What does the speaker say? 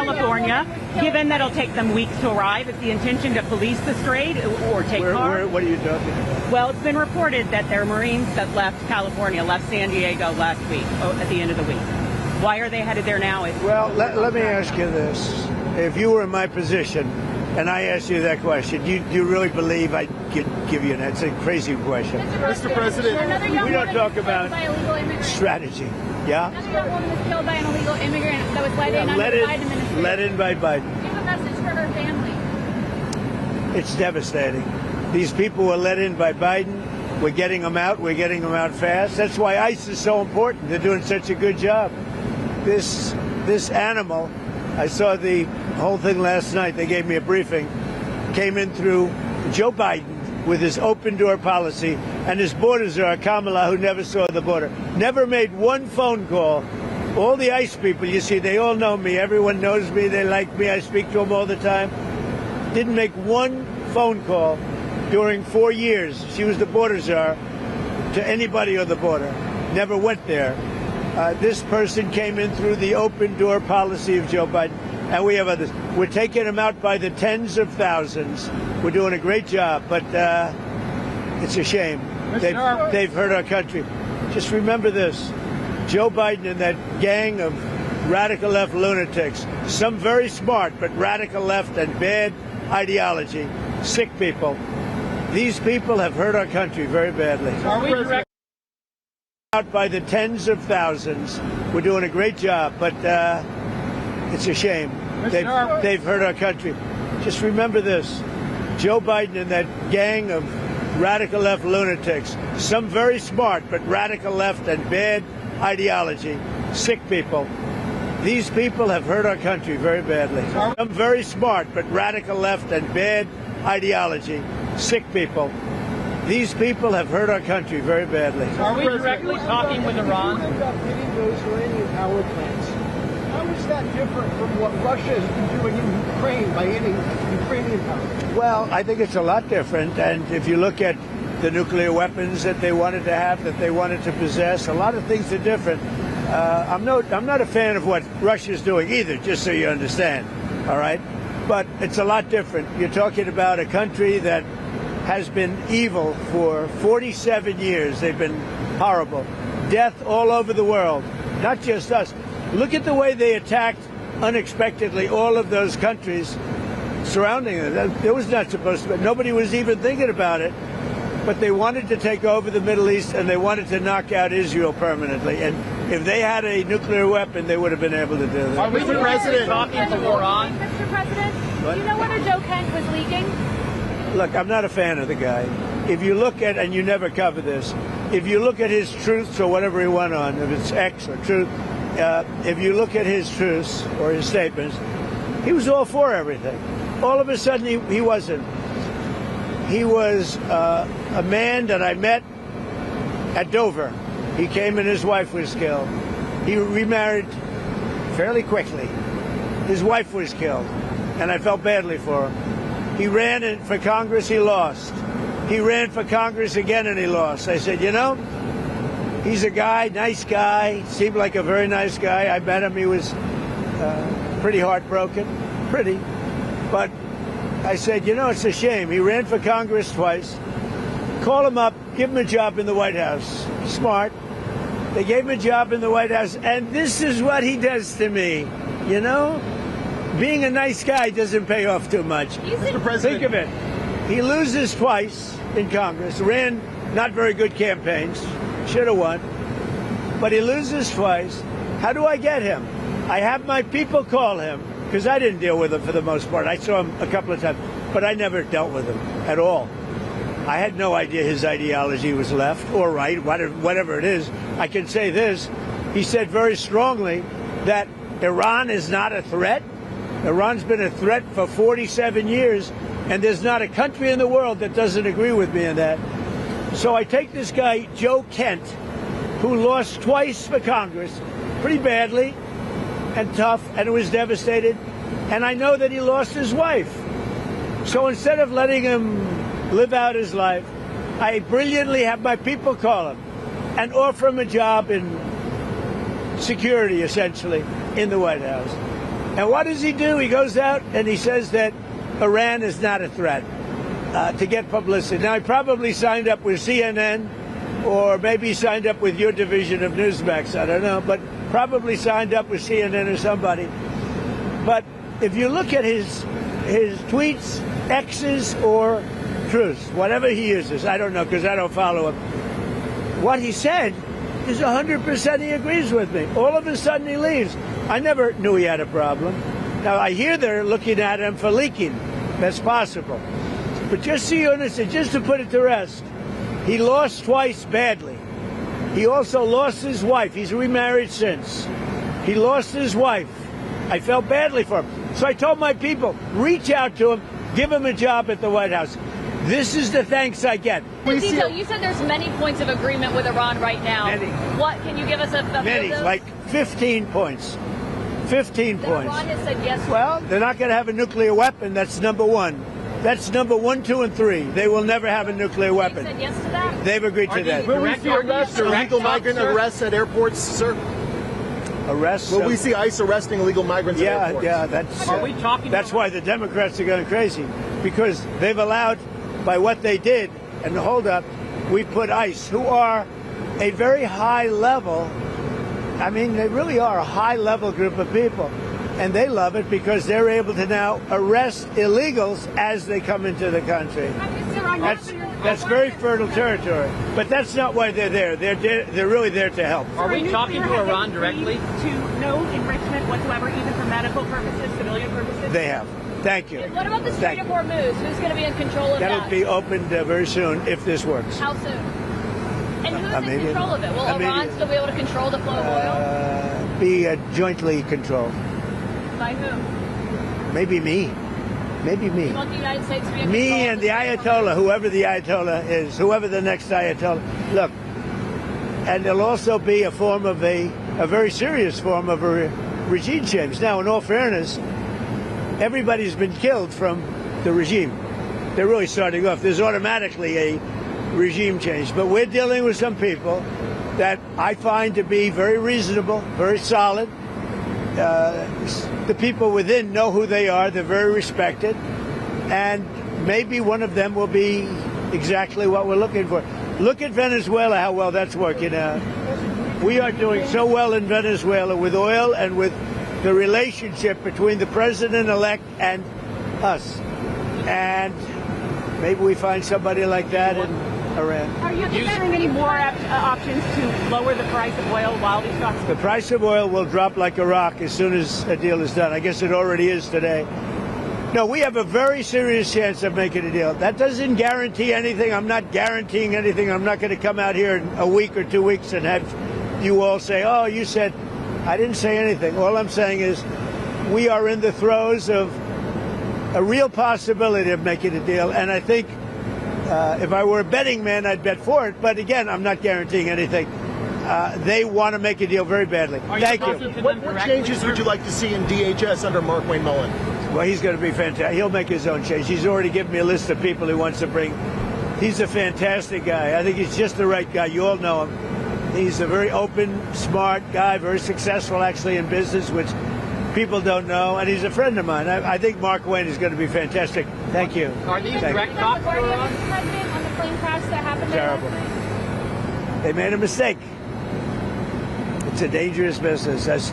California. Given that it'll take them weeks to arrive, is the intention to police the strait or take cars? What are you talking about? Well, it's been reported that there are Marines that left California, left San Diego last week, at the end of the week. Why are they headed there now? Well, let me ask you this. If you were in my position and I asked you that question, do you really believe I'd give you an answer? It's a crazy question. Mr. President, we don't talk about strategy. Yeah? Another young woman was killed by an illegal immigrant that was let in under the Biden administration. Let in by Biden. Do you have a message for her family? It's devastating. These people were let in by Biden. We're getting them out. We're getting them out fast. That's why ICE is so important. They're doing such a good job. This animal, I saw the whole thing last night. They gave me a briefing. Came in through Joe Biden with his open door policy and his border czar, Kamala, who never saw the border. Never made one phone call. All the ICE people, you see, they all know me. Everyone knows me. They like me. I speak to them all the time. Didn't make one phone call during 4 years. She was the border czar to anybody on the border. Never went there. This person came in through the open door policy of Joe Biden. And we have others. We're taking them out by the tens of thousands. We're doing a great job, but it's a shame. They've hurt our country. Just remember this. Joe Biden and that gang of radical left lunatics, some very smart, but radical left and bad ideology, sick people. These people have hurt our country very badly. Out by the tens of thousands. We're doing a great job, but it's a shame. They've hurt our country. Just remember this. Joe Biden and that gang of radical left lunatics, some very smart, but radical left and bad ideology, sick people. These people have hurt our country very badly. Some very smart, but radical left and bad ideology, sick people. These people have hurt our country very badly. Are we directly talking with Iran? You end up hitting those Iranian power plants. How is that different from what Russia has been doing in Ukraine by hitting Ukrainian power? Well, I think it's a lot different. And if you look at the nuclear weapons that they wanted to have, that they wanted to possess, a lot of things are different. I'm not a fan of what Russia's doing either, just so you understand. All right? But it's a lot different. You're talking about a country that has been evil for 47 years. They've been horrible. Death all over the world, not just us. Look at the way they attacked unexpectedly all of those countries surrounding them. It was not supposed to be. Nobody was even thinking about it. But they wanted to take over the Middle East, and they wanted to knock out Israel permanently. And if they had a nuclear weapon, they would have been able to do that. Mr. President, talking to Iran. Mr. President, do you know whether Joe Kent was leaking? Look, I'm not a fan of the guy. If you look at, and you never cover this, if you look at his truths or whatever he went on, if it's X or truth, if you look at his truths or his statements, he was all for everything. All of a sudden, he wasn't. He was a man that I met at Dover. He came and his wife was killed. He remarried fairly quickly. His wife was killed, and I felt badly for him. He ran for Congress, he lost. He ran for Congress again and he lost. I said, you know, he's a guy, nice guy, seemed like a very nice guy. I met him, he was pretty heartbroken, but I said, you know, it's a shame. He ran for Congress twice. Call him up, give him a job in the White House. Smart. They gave him a job in the White House, and this is what he does to me, you know? Being a nice guy doesn't pay off too much. Mr. President. Think of it. He loses twice in Congress, ran not very good campaigns, should have won, but he loses twice. How do I get him? I have my people call him, because I didn't deal with him for the most part. I saw him a couple of times, but I never dealt with him at all. I had no idea his ideology was left or right, whatever it is. I can say this. He said very strongly that Iran is not a threat. Iran's been a threat for 47 years, and there's not a country in the world that doesn't agree with me on that. So I take this guy, Joe Kent, who lost twice for Congress, pretty badly and tough, and was devastated, and I know that he lost his wife. So instead of letting him live out his life, I brilliantly have my people call him and offer him a job in security, essentially, in the White House. And what does he do? He goes out and he says that Iran is not a threat to get publicity. Now, he probably signed up with CNN or maybe he signed up with your division of Newsmax. I don't know, but probably signed up with CNN or somebody. But if you look at his tweets, X's or Truths, whatever he uses, I don't know because I don't follow him. What he said is 100% he agrees with me. All of a sudden he leaves. I never knew he had a problem. Now I hear they're looking at him for leaking. That's possible. But just so you understand, just to put it to rest, he lost twice badly. He also lost his wife. He's remarried since. He lost his wife. I felt badly for him. So I told my people, reach out to him, give him a job at the White House. This is the thanks I get. You said there's many points of agreement with Iran right now. Many. What, can you give us a Many, like 15 points. 15 points. Iran has said yes. Well, they're not going to have a nuclear weapon. That's number one. That's number 1, 2, and 3. They will never have a nuclear weapon. They said yes to that? They've agreed to that. Will we see arrests, illegal migrant arrests at airports, sir? Arrests? Will we see ICE arresting illegal migrants at airports? Yeah, that's. Are we talking? That's why the Democrats are going crazy, because they've allowed, by what they did, and hold up, we put ICE, who are a very high level. I mean, they really are a high level group of people. And they love it because they're able to now arrest illegals as they come into the country. That's very fertile territory. But that's not why they're there. They're really there to help. Are we talking to Iran directly? To no enrichment whatsoever, even for medical purposes, civilian purposes? They have. Thank you. What about the Strait of Hormuz? Who's going to be in control of that? That'll be opened very soon if this works. How soon? And who's in control of it? Will Iran still be able to control the flow of oil? Be jointly controlled. By who? Maybe me. Maybe me. You want the United States to be in Me control and the Ayatollah, whoever the Ayatollah is, whoever the next Ayatollah. Look, and there'll also be a form of a very serious form of a regime change. Now, in all fairness, everybody's been killed from the regime. They're really starting off. There's automatically a regime change. But we're dealing with some people that I find to be very reasonable, very solid. The people within know who they are. They're very respected. And maybe one of them will be exactly what we're looking for. Look at Venezuela, how well that's working out. We are doing so well in Venezuela with oil and with the relationship between the president-elect and us. And maybe we find somebody like that in Iran. Are you considering any more options to lower the price of oil while these talks? The price of oil will drop like a rock as soon as a deal is done. I guess it already is today. No, we have a very serious chance of making a deal. That doesn't guarantee anything. I'm not guaranteeing anything. I'm not going to come out here in a week or 2 weeks and have you all say, oh, you said. I didn't say anything. All I'm saying is we are in the throes of a real possibility of making a deal. And I think if I were a betting man, I'd bet for it. But again, I'm not guaranteeing anything. They want to make a deal very badly. Thank you. What changes would you like to see in DHS under Mark Wayne Mullen? Well, he's going to be fantastic. He'll make his own change. He's already given me a list of people he wants to bring. He's a fantastic guy. I think he's just the right guy. You all know him. He's a very open, smart guy, very successful actually in business, which people don't know. And he's a friend of mine. I think Mark Wayne is going to be fantastic. Thank you. Are these direct talks on the plane crash that happened there Terrible. last week? They made a mistake. It's a dangerous business. That's